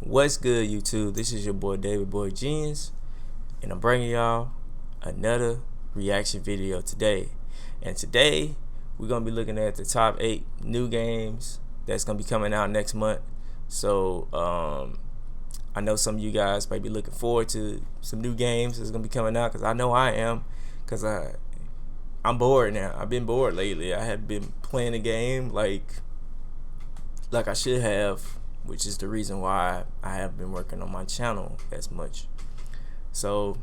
What's good, YouTube? This is your boy DavidBoyGenius, and I'm bringing y'all another reaction video today. And today we're gonna be looking at the top 8 new games that's gonna be coming out next month. So I know some of you guys might be looking forward to some new games that's gonna be coming out, because I know I am, because I'm bored now. I've been bored lately. I have been playing the game like I should have, which is the reason why I have been working on my channel as much. So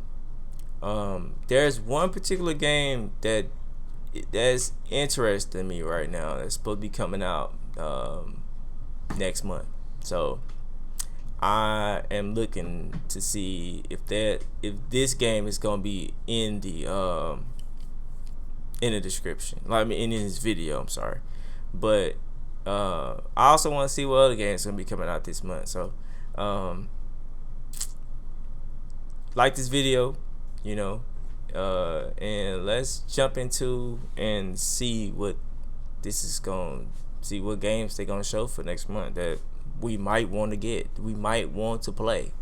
there's one particular game that's interesting me right now that's supposed to be coming out next month. So I am looking to see if this game is gonna be in the description, like in this video. I'm sorry, but I also want to see what other games are gonna be coming out this month. So like this video, and let's jump into and see what what games they're gonna show for next month that we might want to get, we might want to play,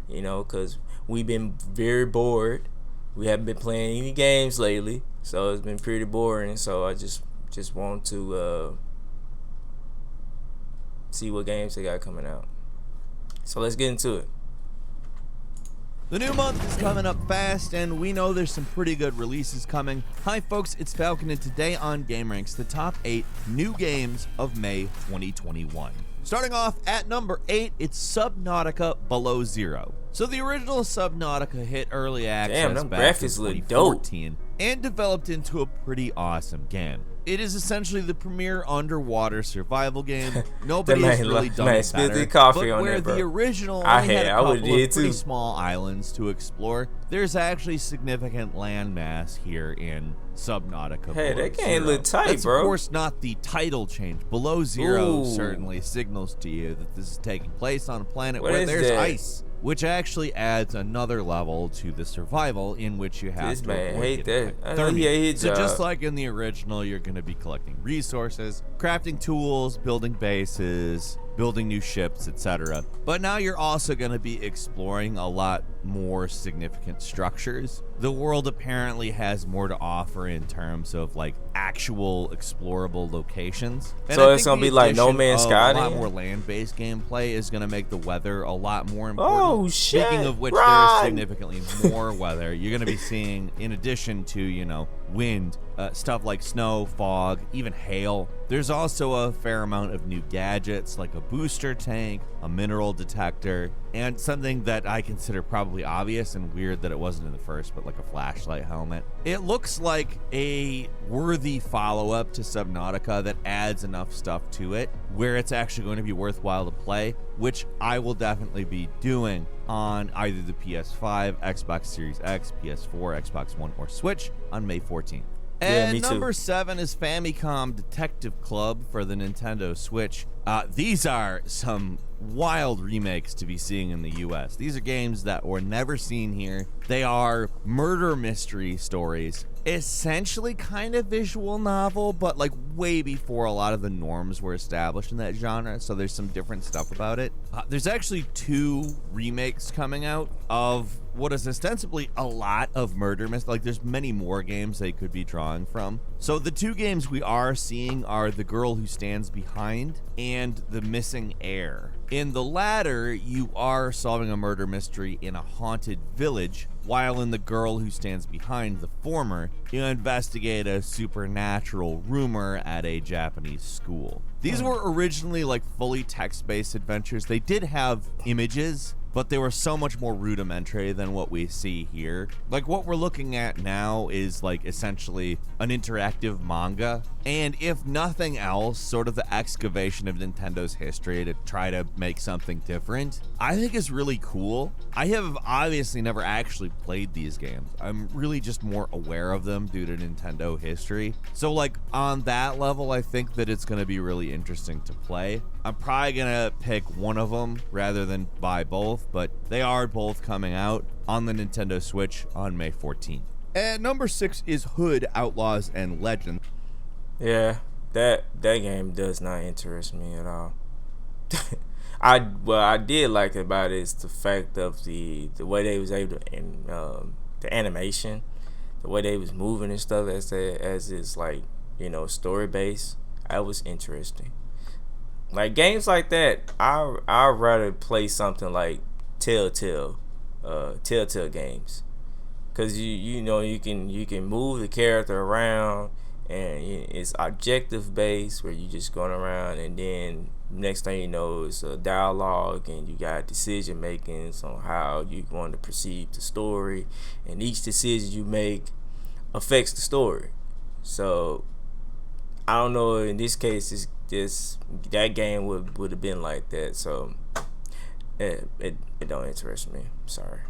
because we've been very bored. We haven't been playing any games lately, so it's been pretty boring. So I just want to see what games they got coming out. So let's get into it. The new month is coming up fast, and we know there's some pretty good releases coming. Hi folks, it's Falcon, and today on GameRanks, the top 8 new games of May 2021. Starting off at number 8, it's Subnautica Below Zero. So the original Subnautica hit early access back in 2014 and developed into a pretty awesome game. It is essentially the premier underwater survival game. Nobody has really done it better. But where the original only had a couple of pretty small islands to explore, there's actually significant landmass here in Subnautica. Hey, that game look tight, That's bro. Of course not the title change. Below Zero certainly signals to you that this is taking place on a planet where there's ice, which actually adds another level to the survival in which you have to avoid thermia. So just like in the original, you're going to be collecting resources, crafting tools, building bases, building new ships, etc. But now you're also going to be exploring a lot more significant structures. The world apparently has more to offer in terms of like actual explorable locations. And so it's gonna be like No Man's Sky. A lot more land-based gameplay is gonna make the weather a lot more important. Oh shit! Speaking of which, there's significantly more weather. You're gonna be seeing, in addition to wind, stuff like snow, fog, even hail. There's also a fair amount of new gadgets like a booster tank, a mineral detector, and something that I consider probably obvious and weird that it wasn't in the first, but like a flashlight helmet. It looks like a worthy follow-up to Subnautica that adds enough stuff to it where it's actually going to be worthwhile to play, which I will definitely be doing on either the PS5, Xbox Series X, PS4, Xbox One, or Switch on May 14th. And number 7 is Famicom Detective Club for the Nintendo Switch. These are some wild remakes to be seeing in the US. These are games that were never seen here. They are murder mystery stories, essentially kind of visual novel, but like way before a lot of the norms were established in that genre, so there's some different stuff about it. There's actually 2 remakes coming out of what is ostensibly a lot of murder mystery. Like there's many more games they could be drawing from. So the 2 games we are seeing are The Girl Who Stands Behind and The Missing Heir. In the latter, you are solving a murder mystery in a haunted village, while in The Girl Who Stands Behind, the former, you investigate a supernatural rumor at a Japanese school. These were originally like fully text-based adventures. They did have images, but they were so much more rudimentary than what we see here. Like what we're looking at now is like essentially an interactive manga, and if nothing else, sort of the excavation of Nintendo's history to try to make something different, I think is really cool. I have obviously never actually played these games. I'm really just more aware of them due to Nintendo history. So like on that level, I think that it's gonna be really interesting to play. I'm probably gonna pick one of them rather than buy both, but they are both coming out on the Nintendo Switch on May 14th. And number 6 is Hood, Outlaws, and Legends. Yeah, that game does not interest me at all. I did like about it is the fact of the way they was able to, and the animation, the way they was moving and stuff as it's like, you know, story based. That was interesting. Like games like that, I'd rather play something like Telltale games, cause you know you can move the character around, and it's objective based where you just going around, and then next thing you know it's a dialogue, and you got decision makings on how you want to perceive the story, and each decision you make affects the story. So I don't know, in this case that game would have been like that. So it don't interest me. Sorry.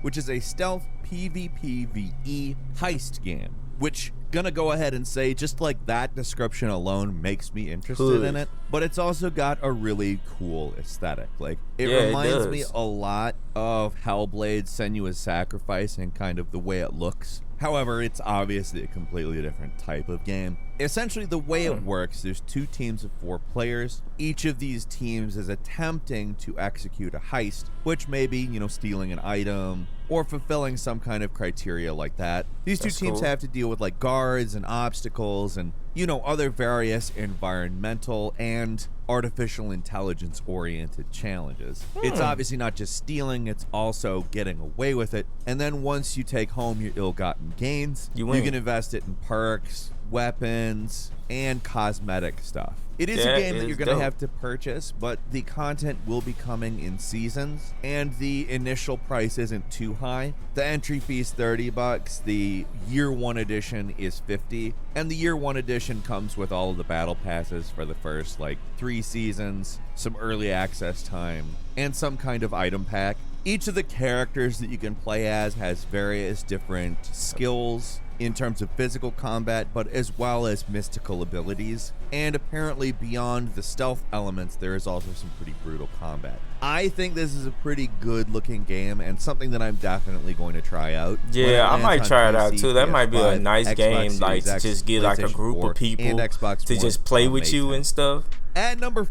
Which is a stealth PvPvE heist game, which gonna go ahead and say, just like that description alone makes me interested in it, but it's also got a really cool aesthetic. Like it reminds me a lot of Hellblade's Senua's Sacrifice and kind of the way it looks. However, it's obviously a completely different type of game. Essentially, the way it works, there's 2 teams of 4 players. Each of these teams is attempting to execute a heist, which may be, you know, stealing an item or fulfilling some kind of criteria like that. These two teams have to deal with like guards and obstacles and, you know, other various environmental and artificial intelligence oriented challenges. It's obviously not just stealing, it's also getting away with it. And then once you take home your ill-gotten gains, you can invest it in perks, weapons, and cosmetic stuff. It is a game that you're going to have to purchase, but the content will be coming in seasons, and the initial price isn't too high. The entry fee is $30, the year 1 edition is $50, and the year 1 edition comes with all of the battle passes for the first like 3 seasons, some early access time, and some kind of item pack. Each of the characters that you can play as has various different skills in terms of physical combat, but as well as mystical abilities. And apparently beyond the stealth elements, there is also some pretty brutal combat. I think this is a pretty good looking game and something that I'm definitely going to try out. Yeah, I might try it out too. That might be a nice game, like to just get like a group of people to just play with you and stuff. At number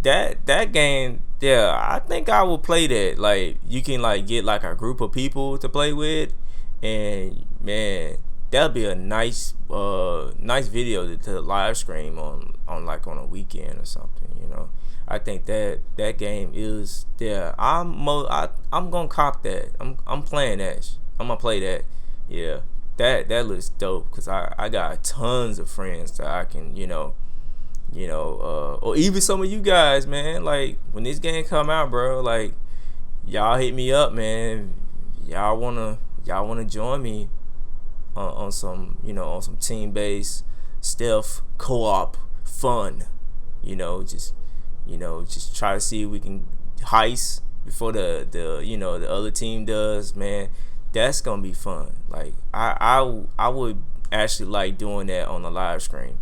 that game, yeah, I think I will play that. Like you can like get like a group of people to play with, and man, that'll be a nice video to live stream on like on a weekend or something, you know. I think that game is there. I'm gonna cop that. I'm playing that. I'm gonna play that. Yeah, that looks dope, because I got tons of friends that I can, or even some of you guys, man. Like when this game come out, bro, like y'all hit me up, man. Y'all wanna join me on some, on some team-based stealth co-op fun, just try to see if we can heist before the other team does, man. That's gonna be fun. Like I would actually like doing that on the live stream.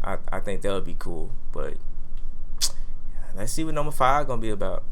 I think that would be cool. But let's see what number 5 gonna be about.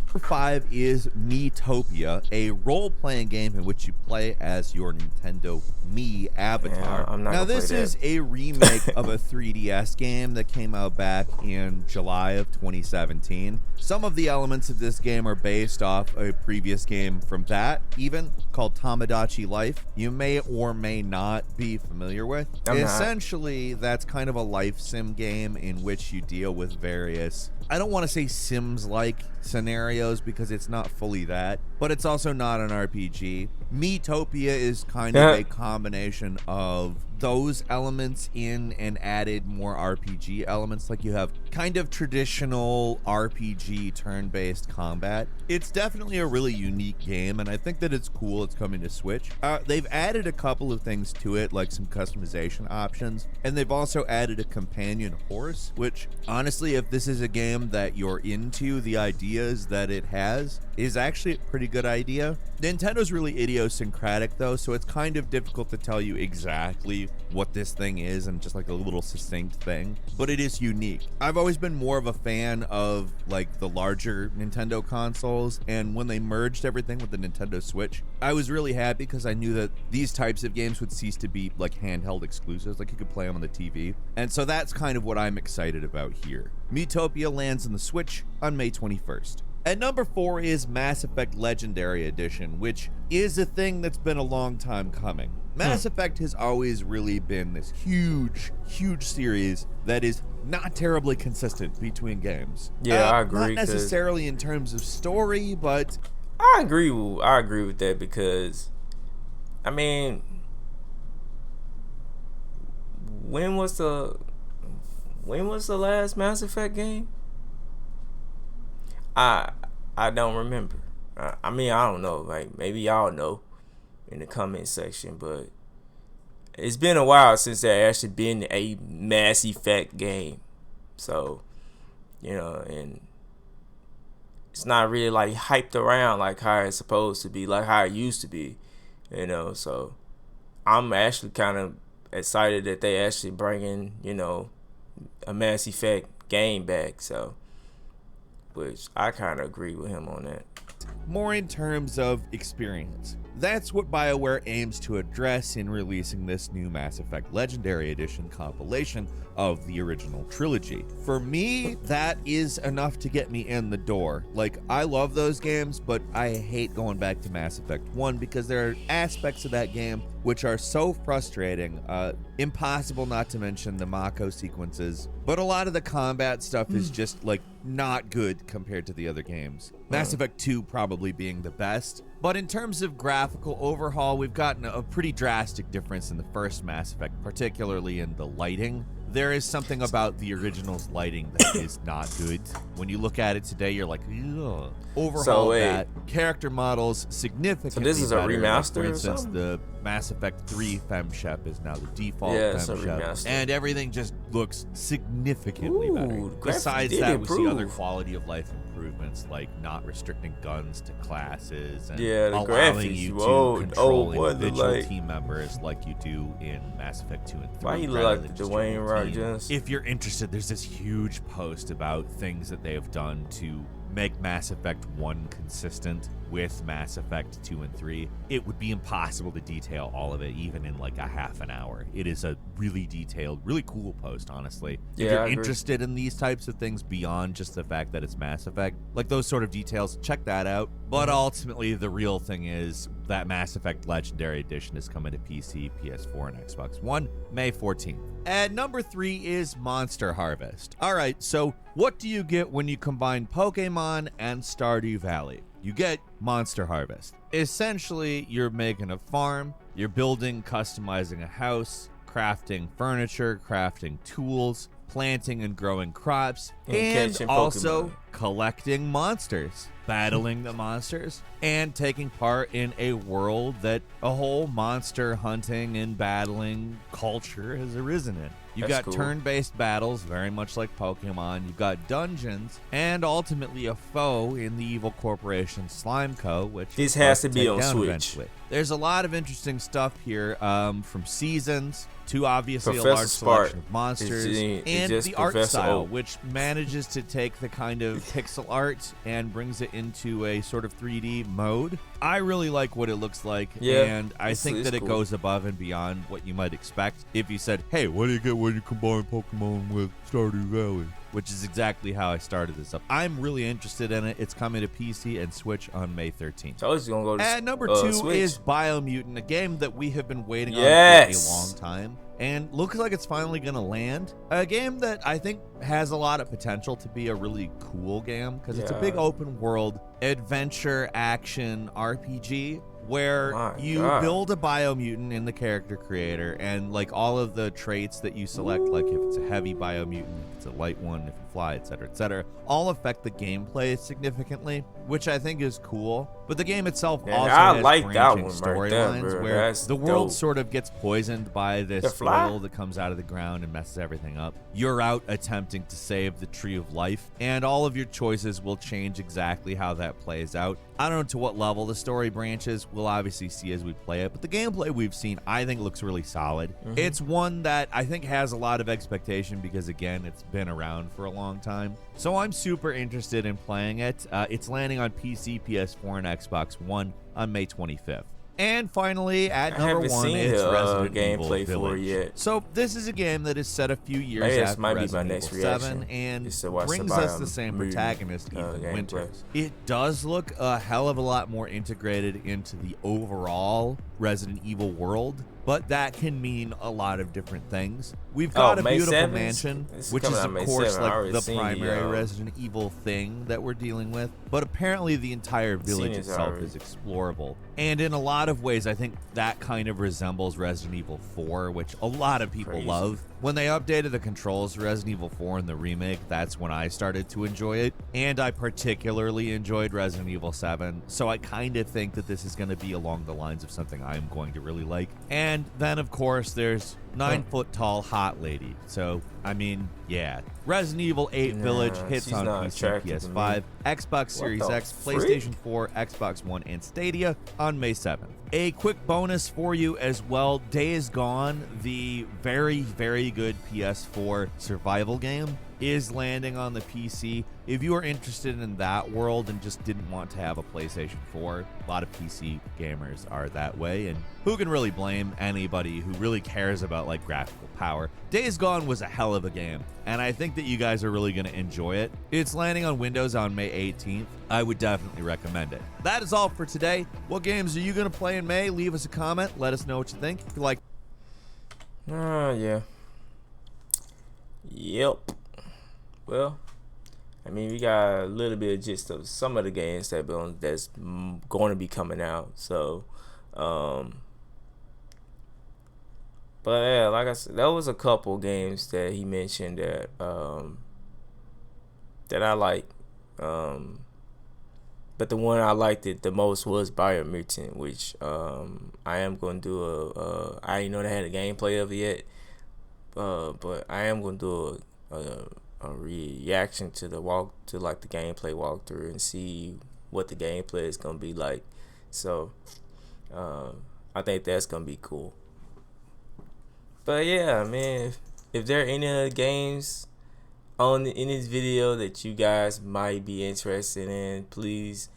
Number 5 is Metopia, a role-playing game in which you play as your Nintendo Mii avatar. Yeah, now, this is a remake of a 3DS game that came out back in July of 2017. Some of the elements of this game are based off a previous game from that, even called Tamagotchi Life. You may or may not be familiar with. Essentially, that's kind of a life sim game in which you deal with various, I don't want to say Sims-like scenarios because it's not fully that, but it's also not an RPG. Metopia is kind of a combination of those elements in and added more RPG elements. Like you have kind of traditional RPG turn-based combat. It's definitely a really unique game, and I think that it's cool it's coming to Switch. They've added a couple of things to it, like some customization options, and they've also added a companion horse, which honestly, if this is a game that you're into, the ideas that it has is actually a pretty good idea. Nintendo's really idiosyncratic though, so it's kind of difficult to tell you exactly exactly what this thing is and just like a little succinct thing, but it is unique. I've always been more of a fan of like the larger Nintendo consoles, and when they merged everything with the Nintendo Switch, I was really happy because I knew that these types of games would cease to be like handheld exclusives, like you could play them on the TV. And so that's kind of what I'm excited about here. Metopia lands on the Switch on May 21st. At number 4 is Mass Effect Legendary Edition, which is a thing that's been a long time coming. Mass Effect has always really been this huge series that is not terribly consistent between games. Yeah, I agree. Not necessarily in terms of story, but I agree with that because, I mean, when was the last Mass Effect game? I don't remember. I mean, I don't know. Like, maybe y'all know in the comment section, but it's been a while since there actually been a Mass Effect game. So, you know, and it's not really like hyped around like how it's supposed to be, like how it used to be, you know. So I'm actually kind of excited that they actually bringing, you know, a Mass Effect game back. So, which I kind of agree with him on that. More in terms of experience. That's what BioWare aims to address in releasing this new Mass Effect Legendary Edition compilation of the original trilogy. For me, that is enough to get me in the door. Like, I love those games, but I hate going back to Mass Effect 1 because there are aspects of that game which are so frustrating. Impossible not to mention the Mako sequences, but a lot of the combat stuff is just like not good compared to the other games. Mass Effect 2 probably being the best. But in terms of graphical overhaul, we've gotten a pretty drastic difference in the first Mass Effect, particularly in the lighting. There is something about the original's lighting that is not good. When you look at it today, you're like, ugh. Overhaul that. Character models significantly So this is a better. remaster, For instance, or something? the Mass Effect 3 FemShep is now the default it's a FemShep. remaster. And everything just looks significantly better. Graphics Besides did that, we see other improve. quality of life improvements like not restricting guns to classes and Yeah, the allowing graphics, you to old control boy, look individual like- team members like you do in Mass Effect 2 and 3. Why he look rather like than the just Dwayne your Rock team. Johnson? If you're interested, there's this huge post about things that they have done to make Mass Effect 1 consistent with Mass Effect 2 and 3. It would be impossible to detail all of it, even in like a half an hour. It is a really detailed, really cool post, honestly. Yeah, If you're I agree. interested in these types of things beyond just the fact that it's Mass Effect, like those sort of details, check that out. But ultimately, the real thing is that Mass Effect Legendary Edition is coming to PC, PS4, and Xbox One May 14th. At number 3 is Monster Harvest. All right, so what do you get when you combine Pokemon and Stardew Valley? You get Monster Harvest. Essentially, you're making a farm, you're building, customizing a house, crafting furniture, crafting tools, planting and growing crops, and catching also Pokemon. collecting monsters, battling the monsters, and taking part in a world that a whole monster hunting and battling culture has arisen in. You've That's got cool. turn-based battles, very much like Pokemon. You've got dungeons, and ultimately a foe in the evil corporation Slimeco, which This you'll has have to be take on down Switch. eventually. There's a lot of interesting stuff here, from seasons to obviously a Professor large Spark selection of monsters, is and just the art Professor style, Oak. which manages to take the kind of pixel art and brings it into a sort of 3D mode. I really like what it looks like, Yeah, and I it's think that it cool. goes above and beyond what you might expect if you said, hey, what do you get when you combine Pokemon with Stardew Valley? Which is exactly how I started this up. I'm really interested in it. It's coming to PC and Switch on May 13th. So it's gonna go to At number 2 Switch. is Biomutant, a game that we have been waiting Yes. on for a long time. And looks like it's finally going to land. A game that I think has a lot of potential to be a really cool game because it's a Yeah. big open world adventure action RPG where My you God. build a biomutant in the character creator, and like all of the traits that you select, like if it's a heavy biomutant, if it's a light one, if you fly, etc., all affect the gameplay significantly, which I think is cool. But the game itself Yeah, also I has like that branching one right there, storylines bro. where That's the world dope. sort of gets poisoned by The this fly? oil that comes out of the ground and messes everything up. You're out attempting to save the Tree of Life, and all of your choices will change exactly how that plays out. I don't know to what level the story branches. we'll obviously see as we play it, but the gameplay we've seen, I think, looks really solid. It's one that I think has a lot of expectation because, again, it's been around for a long time. So I'm super interested in playing it. It's landing on PC, PS4, and Xbox One on May 25th. And finally, at number one, it's Resident Evil gameplay for Village. it yet. So this is a game that is set a few years Maybe this after might be my Resident next Evil 7 reaction, and is to watch brings the us the same protagonist, Ethan gameplay. Winters. It does look a hell of a lot more integrated into the overall Resident Evil world, but that can mean a lot of different things. We've got a May beautiful 7th? mansion, This is which is coming out of May course 7th. I like already the seen primary Resident Evil thing that we're dealing with, but apparently the entire village it itself already. is explorable. And in a lot of ways, I think that kind of resembles Resident Evil 4, which a lot of people Crazy. love. When they updated the controls for Resident Evil 4 in the remake, that's when I started to enjoy it. And I particularly enjoyed Resident Evil 7, so I kind of think that this is going to be along the lines of something I'm going to really like. And then, of course, there's 9-foot-tall hot lady. So, I mean, yeah. Resident Evil 8 Village hits she's on not PC, attractive to PS5, Xbox Series the X, freak? PlayStation 4, Xbox One, and Stadia on May 7th. A quick bonus for you as well, Days Gone, the very, very good PS4 survival game, is landing on the PC. If you are interested in that world and just didn't want to have a PlayStation 4, a lot of PC gamers are that way, and who can really blame anybody who really cares about like graphical power? Days Gone was a hell of a game, and I think that you guys are really going to enjoy it. It's landing on Windows on May 18th. I would definitely recommend it. That is all for today. What games are you going to play in May? Leave us a comment. Let us know what you think. If you like. Yeah. Yep. Well, I mean, we got a little bit of gist of some of the games that's going to be coming out. So, but yeah, like I said, there was a couple games that he mentioned that that I like. But the one I liked it the most was Biomutant, which I am going to do I didn't know they had a gameplay of it yet, but I am going to do a reaction to the gameplay walkthrough and see what the gameplay is gonna be like. So I think that's gonna be cool. But yeah, man, if there are any other games in this video that you guys might be interested in, please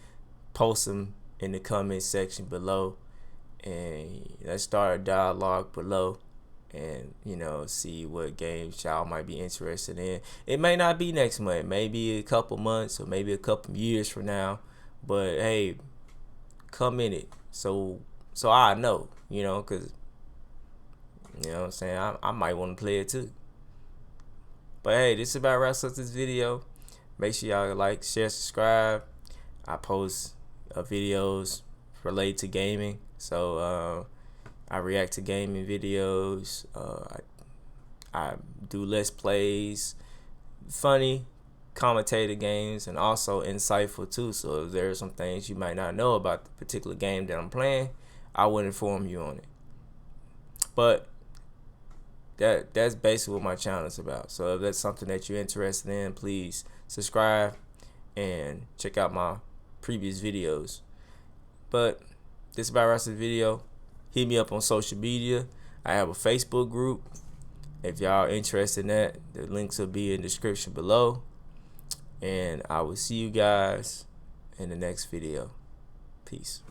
post them in the comment section below, and let's start a dialogue below. And see what games y'all might be interested in. It may not be next month, maybe a couple months or maybe a couple years from now, but hey, come in it so I know, because what I'm saying, I might want to play it too. But hey, this is about wraps up this video. Make sure y'all like, share, subscribe. I post videos related to gaming, so I react to gaming videos. I do let's plays, funny, commentator games, and also insightful too. So if there are some things you might not know about the particular game that I'm playing, I will inform you on it. But that's basically what my channel is about. So if that's something that you're interested in, please subscribe and check out my previous videos. But this is about the rest of the video. Hit me up on social media. I have a Facebook group. If y'all are interested in that, the links will be in the description below. And I will see you guys in the next video. Peace.